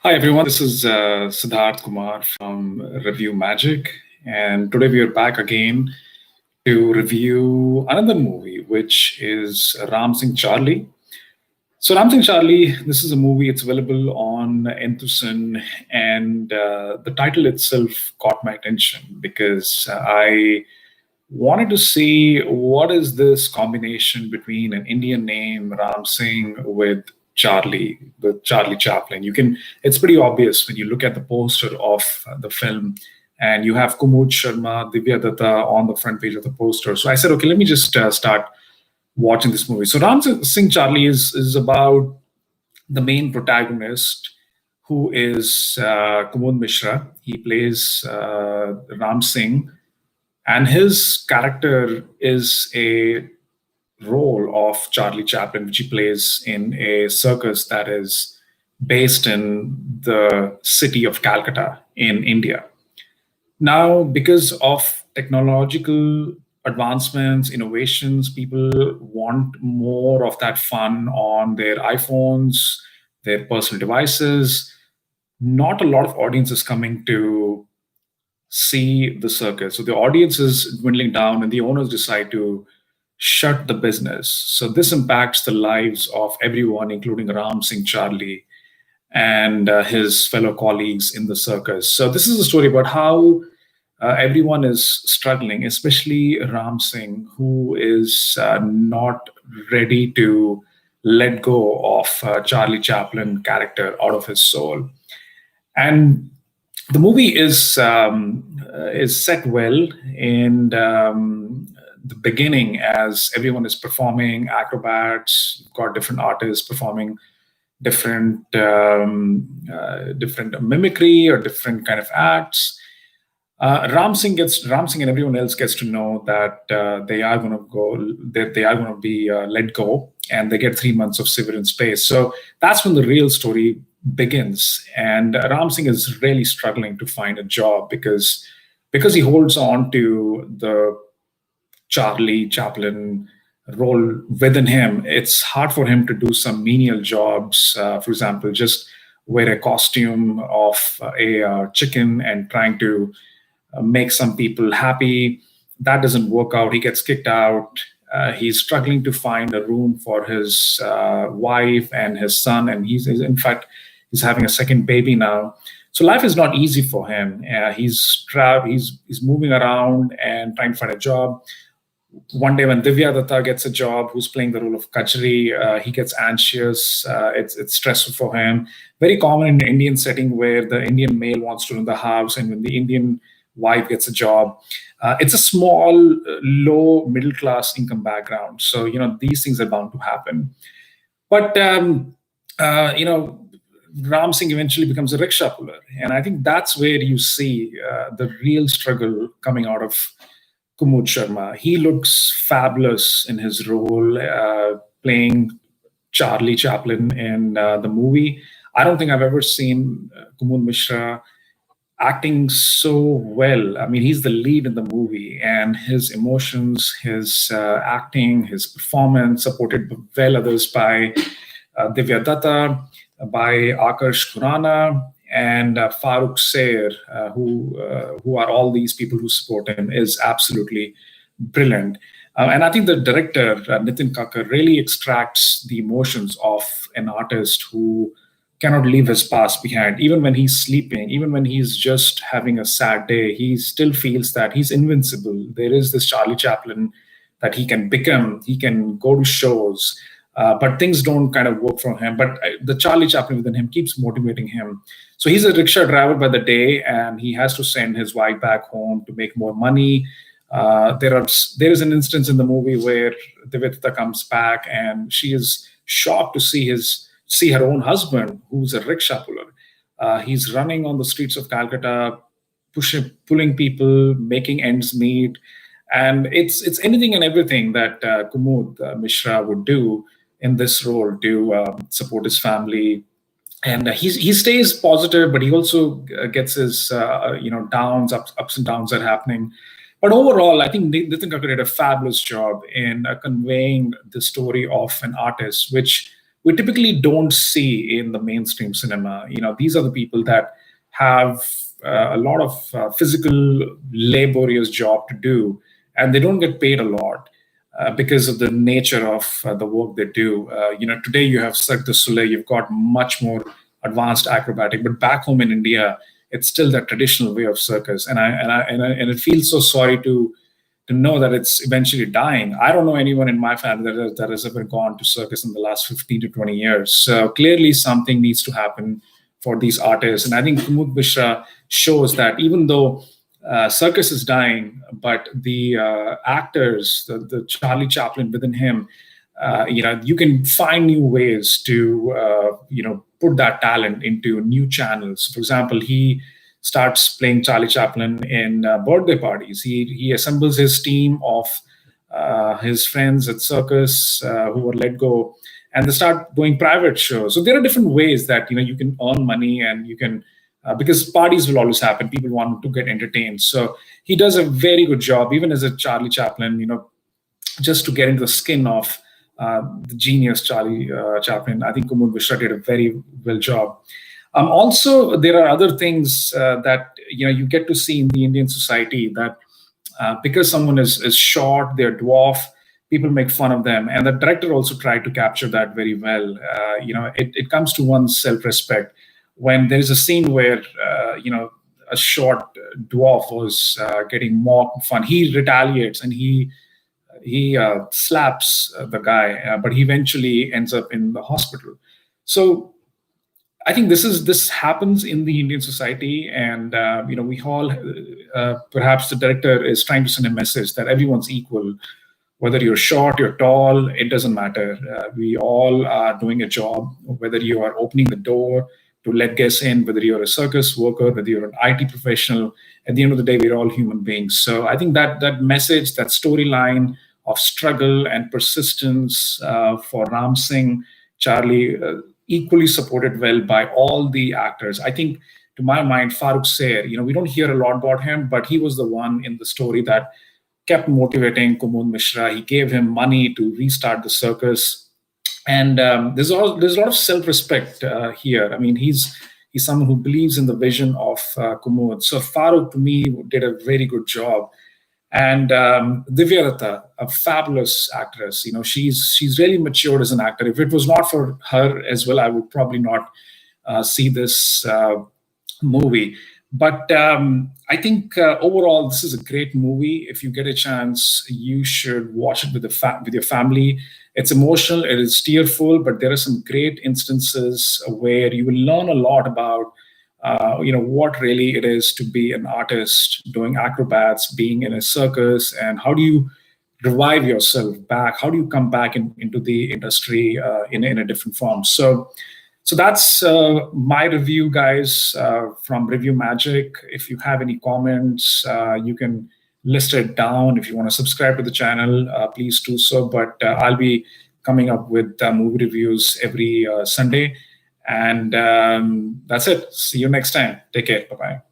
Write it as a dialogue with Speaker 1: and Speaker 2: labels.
Speaker 1: Hi everyone, this is Sidharth Kumar from ReviewMagic, and today we are back again to review another movie, which is Ram Singh Charlie. So Ram Singh Charlie, this is a movie. It's available on Einthusan, and the title itself caught my attention because I wanted to see what is this combination between an Indian name Ram Singh with Charlie Chaplin. It's pretty obvious when you look at the poster of the film, and you have Kumud Sharma, Divya Dutta on the front page of the poster. So I said, okay, let me just start watching this movie. So Ram Singh Charlie is about the main protagonist, who is Kumud Mishra. He plays Ram Singh, and his character is a role of Charlie Chaplin, which he plays in a circus that is based in the city of Calcutta in India. Now, because of technological advancements, innovations, people want more of that fun on their iPhones, their personal devices. Not a lot of audience is coming to see the circus. So the audience is dwindling down, and the owners decide to shut the business. So this impacts the lives of everyone, including Ram Singh Charlie and his fellow colleagues in the circus. So this is a story about how everyone is struggling, especially Ram Singh, who is not ready to let go of Charlie Chaplin character out of his soul. And the movie is set well in the beginning, as everyone is performing acrobats. You've got different artists performing different mimicry or different kind of acts. Ram Singh and everyone else gets to know that they are going to be let go, and they get 3 months of severance pay. So that's when the real story begins. And Ram Singh is really struggling to find a job because he holds on to the Charlie Chaplin role within him. It's hard for him to do some menial jobs. For example, just wear a costume of a chicken and trying to make some people happy. That doesn't work out. He gets kicked out. He's struggling to find a room for his wife and his son, and in fact he's having a second baby now. So life is not easy for him. He's moving around and trying to find a job. One day when Divya Dutta gets a job, who's playing the role of Kachari, he gets anxious. It's stressful for him. Very common in the Indian setting, where the Indian male wants to run the house, and when the Indian wife gets a job, it's a small, low middle class income background. So these things are bound to happen. But Ram Singh eventually becomes a rickshaw puller, and I think that's where you see the real struggle coming out of Kumud Sharma. He looks fabulous in his role, playing Charlie Chaplin in the movie. I don't think I've ever seen Kumud Mishra acting so well. I mean, he's the lead in the movie, and his emotions, his acting, his performance, supported well others by Divya Dutta, by Akarsh Khurana, and Farrukh Seyer, who are all these people who support him, is absolutely brilliant. And I think the director, Nitin Kakkar, really extracts the emotions of an artist who cannot leave his past behind. Even when he's sleeping, even when he's just having a sad day, he still feels that he's invincible. There is this Charlie Chaplin that he can become. He can go to shows, but things don't kind of work for him. But the Charlie Chaplin within him keeps motivating him. So he's a rickshaw driver by the day, and he has to send his wife back home to make more money. There is an instance in the movie where Divya comes back, and she is shocked to see her own husband, who's a rickshaw puller. He's running on the streets of Calcutta, pulling people, making ends meet, and it's anything and everything that Kumud Mishra would do in this role to support his family. And he stays positive, but he also gets his downs, ups and downs that are happening. But overall, I think Nitin Kakkar did a fabulous job in conveying the story of an artist, which we typically don't see in the mainstream cinema. These are the people that have a lot of physical, laborious job to do, and they don't get paid a lot because of the nature of the work they do. Today you have Cirque du Soleil, you've got much more advanced acrobatic, but back home in India, it's still that traditional way of circus, and it feels so sorry to know that it's eventually dying. I don't know anyone in my family that has ever gone to circus in the last 15 to 20 years. So clearly something needs to happen for these artists. And I think Kumud Mishra shows that even though circus is dying, but the actors, the Charlie Chaplin within him, you can find new ways to, put that talent into new channels. For example, he starts playing Charlie Chaplin in birthday parties. He assembles his team of his friends at circus who were let go, and they start doing private shows. So there are different ways that you can earn money, and you can because parties will always happen. People want to get entertained. So he does a very good job, even as a Charlie Chaplin. Just to get into the skin of the genius Charlie Chaplin. I think Kumud Mishra did a very well job. Also, there are other things that you get to see in the Indian society that because someone is short, they're dwarf, people make fun of them, and the director also tried to capture that very well. It comes to one's self-respect when there is a scene where a short dwarf was getting mocked, fun. He retaliates and he slaps the guy, but he eventually ends up in the hospital. So I think this happens in the Indian society, and we all perhaps the director is trying to send a message that everyone's equal, whether you're short, you're tall, it doesn't matter. We all are doing a job, whether you are opening the door to let guests in, whether you're a circus worker, whether you're an IT professional. At the end of the day, we're all human beings. So I think that message, that storyline of struggle and persistence for Ram Singh, Charlie, equally supported well by all the actors. I think, to my mind, Farrukh Seyer, we don't hear a lot about him, but he was the one in the story that kept motivating Kumud Mishra. He gave him money to restart the circus. And there's a lot of self-respect here. I mean, he's someone who believes in the vision of Kumud. So Farrukh, to me, did a very good job. And Divya Dutta, a fabulous actress. She's really matured as an actor. If it was not for her as well, I would probably not see this movie. But I think overall, this is a great movie. If you get a chance, you should watch it with your family. It's emotional, it is tearful, but there are some great instances where you will learn a lot about what really it is to be an artist, doing acrobats, being in a circus, and how do you revive yourself back? How do you come back into the industry in a different form? So that's my review, guys, from ReviewMagic. If you have any comments, you can list it down. If you want to subscribe to the channel, please do so. But I'll be coming up with movie reviews every Sunday. And that's it. See you next time. Take care. Bye-bye.